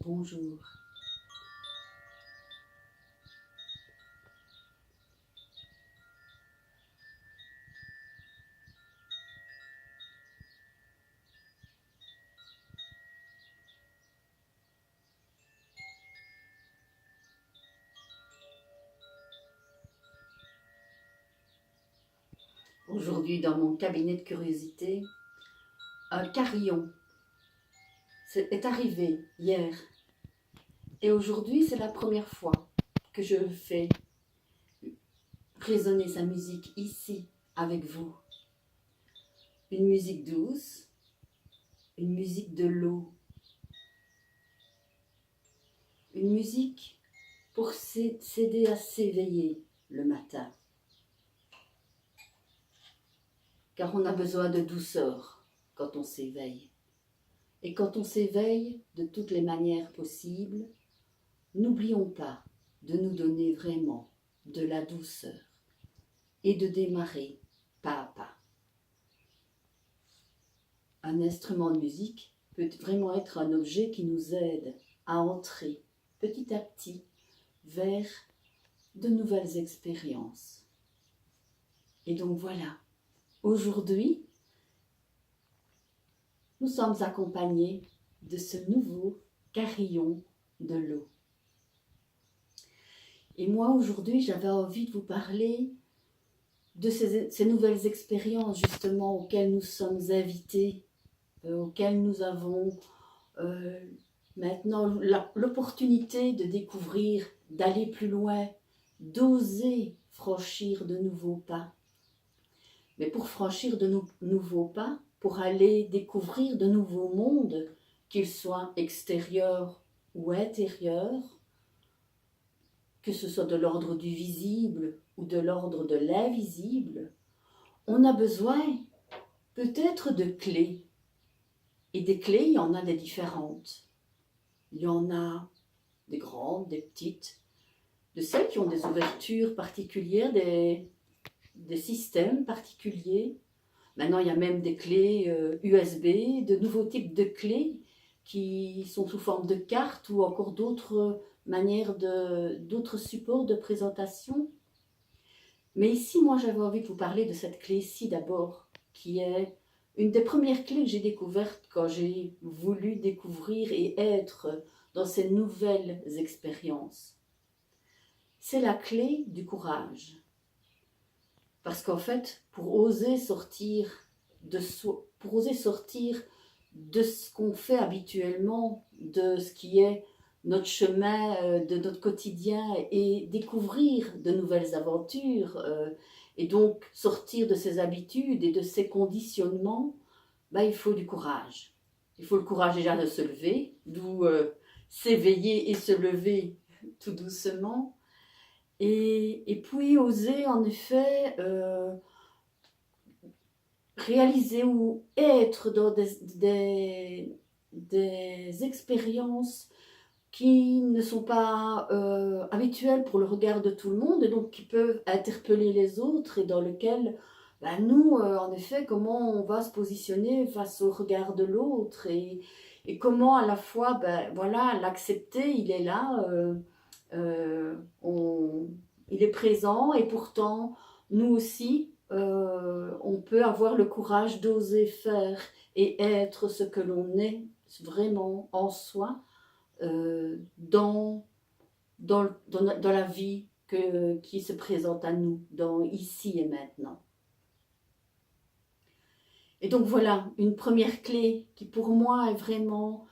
bonjour. Aujourd'hui, dans mon cabinet de curiosité, un carillon est arrivé hier. Et aujourd'hui, c'est la première fois que je fais résonner sa musique ici, avec vous. Une musique douce, une musique de l'eau. Une musique pour s'aider à s'éveiller le matin. Car on a besoin de douceur quand on s'éveille. Et quand on s'éveille de toutes les manières possibles, n'oublions pas de nous donner vraiment de la douceur et de démarrer pas à pas. Un instrument de musique peut vraiment être un objet qui nous aide à entrer petit à petit vers de nouvelles expériences. Et donc voilà, aujourd'hui, nous sommes accompagnés de ce nouveau carillon de l'eau. Et moi, aujourd'hui, j'avais envie de vous parler de ces nouvelles expériences, justement, auxquelles nous sommes invités, auxquelles nous avons maintenant l'opportunité de découvrir, d'aller plus loin, d'oser franchir de nouveaux pas. Mais pour franchir de nouveaux pas, pour aller découvrir de nouveaux mondes, qu'ils soient extérieurs ou intérieurs, que ce soit de l'ordre du visible ou de l'ordre de l'invisible, on a besoin peut-être de clés. Et des clés, il y en a des différentes. Il y en a des grandes, des petites, de celles qui ont des ouvertures particulières, des systèmes particuliers. Maintenant, il y a même des clés USB, de nouveaux types de clés qui sont sous forme de cartes ou encore d'autres manières, d'autres supports de présentation. Mais ici, moi, j'avais envie de vous parler de cette clé-ci d'abord, qui est une des premières clés que j'ai découvertes quand j'ai voulu découvrir et être dans ces nouvelles expériences. C'est la clé du courage. Parce qu'en fait, pour oser sortir de ce qu'on fait habituellement, de ce qui est notre chemin, de notre quotidien, et découvrir de nouvelles aventures, et donc sortir de ses habitudes et de ses conditionnements, il faut du courage. Il faut le courage déjà de se lever, d'où s'éveiller et se lever tout doucement. Et puis oser en effet réaliser ou être dans des expériences qui ne sont pas habituelles pour le regard de tout le monde et donc qui peuvent interpeller les autres et dans lesquelles nous, en effet, comment on va se positionner face au regard de l'autre et comment à la fois, voilà, l'accepter, il est là, il est présent et pourtant, nous aussi, on peut avoir le courage d'oser faire et être ce que l'on est vraiment en soi dans la vie qui se présente à nous, dans ici et maintenant. Et donc voilà, une première clé qui pour moi est vraiment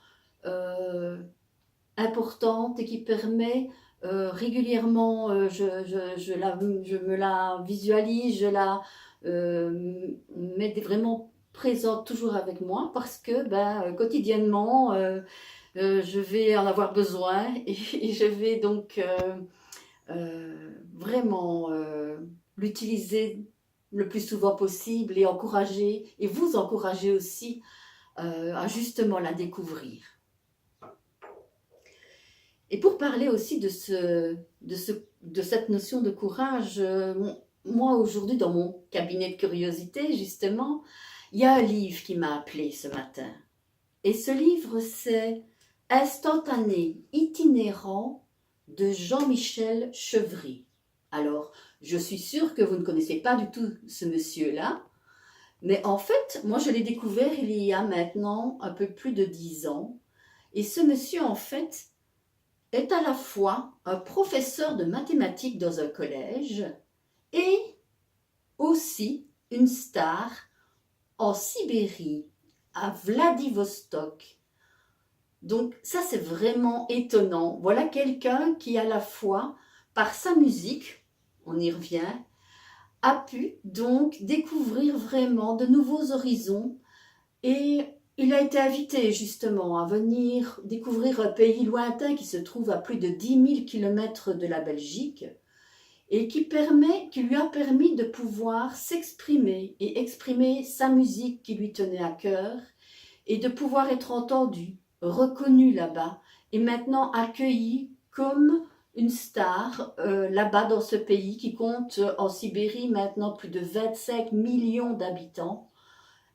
importante et qui permet régulièrement, je me la visualise, je la mets vraiment présente toujours avec moi parce que quotidiennement je vais en avoir besoin et je vais donc vraiment l'utiliser le plus souvent possible et encourager, et vous encourager aussi à justement la découvrir. Et pour parler aussi de cette notion de courage, moi aujourd'hui dans mon cabinet de curiosité justement, il y a un livre qui m'a appelée ce matin. Et ce livre c'est Instantané itinérant de Jean-Michel Chevry. Alors, je suis sûre que vous ne connaissez pas du tout ce monsieur-là, mais en fait, moi je l'ai découvert il y a maintenant un peu plus de 10 ans. Et ce monsieur, en fait, est à la fois un professeur de mathématiques dans un collège et aussi une star en Sibérie, à Vladivostok. Donc ça, c'est vraiment étonnant. Voilà quelqu'un qui, à la fois, par sa musique, on y revient, a pu donc découvrir vraiment de nouveaux horizons, et il a été invité justement à venir découvrir un pays lointain qui se trouve à plus de 10 000 km de la Belgique et qui lui a permis de pouvoir s'exprimer et exprimer sa musique qui lui tenait à cœur et de pouvoir être entendu, reconnu là-bas et maintenant accueilli comme une star là-bas dans ce pays qui compte en Sibérie maintenant plus de 25 millions d'habitants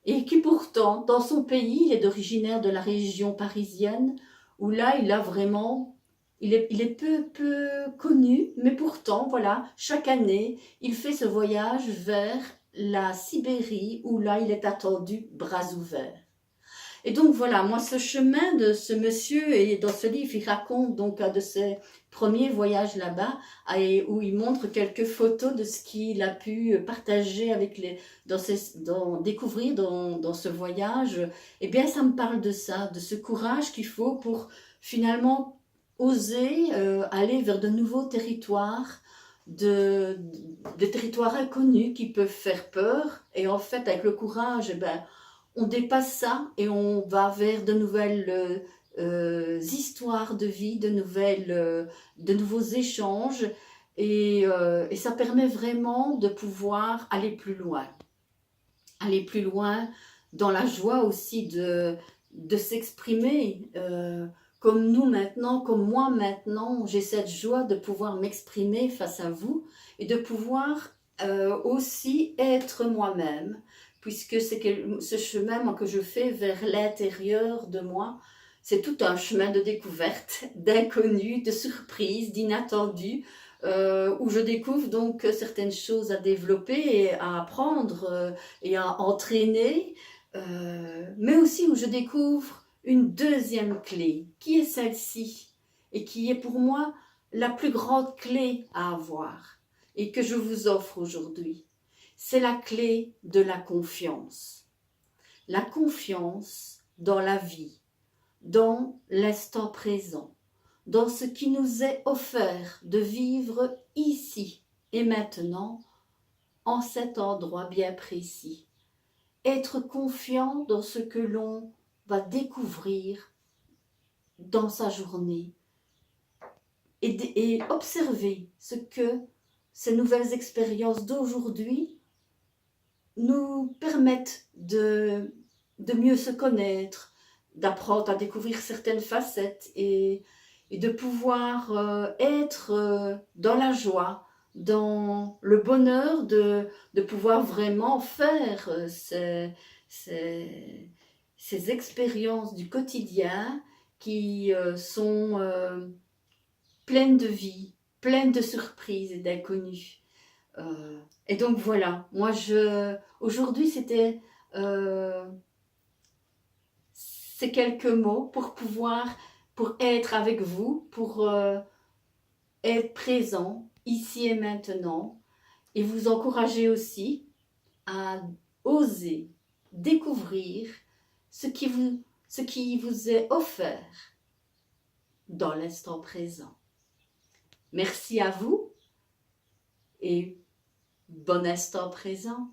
et qui pourtant, dans son pays, il est originaire de la région parisienne, où là, il est peu connu, mais pourtant, voilà, chaque année, il fait ce voyage vers la Sibérie, où là, il est attendu bras ouverts. Et donc voilà, moi ce chemin de ce monsieur, et dans ce livre il raconte donc un de ses premiers voyages là-bas, où il montre quelques photos de ce qu'il a pu partager avec découvrir dans ce voyage. Eh bien ça me parle de ça, de ce courage qu'il faut pour finalement oser aller vers de nouveaux territoires, de territoires inconnus qui peuvent faire peur. Et en fait avec le courage, eh ben, on dépasse ça et on va vers de nouvelles histoires de vie, de nouveaux échanges et ça permet vraiment de pouvoir aller plus loin. Aller plus loin dans la joie aussi de s'exprimer comme nous maintenant, comme moi maintenant, j'ai cette joie de pouvoir m'exprimer face à vous et de pouvoir aussi être moi-même, puisque c'est ce chemin que je fais vers l'intérieur de moi, c'est tout un chemin de découverte, d'inconnu, de surprise, d'inattendu, où je découvre donc certaines choses à développer et à apprendre et à entraîner, mais aussi où je découvre une deuxième clé, qui est celle-ci, et qui est pour moi la plus grande clé à avoir, et que je vous offre aujourd'hui. C'est la clé de la confiance. La confiance dans la vie, dans l'instant présent, dans ce qui nous est offert de vivre ici et maintenant, en cet endroit bien précis. Être confiant dans ce que l'on va découvrir dans sa journée et observer ce que ces nouvelles expériences d'aujourd'hui nous permettent de mieux se connaître, d'apprendre à découvrir certaines facettes et de pouvoir être dans la joie, dans le bonheur de pouvoir vraiment faire ces expériences du quotidien qui sont pleines de vie, pleines de surprises et d'inconnus. Et donc voilà, aujourd'hui c'était ces quelques mots pour être avec vous, pour être présent ici et maintenant, et vous encourager aussi à oser découvrir ce qui vous est offert dans l'instant présent. Merci à vous et bon instant présent.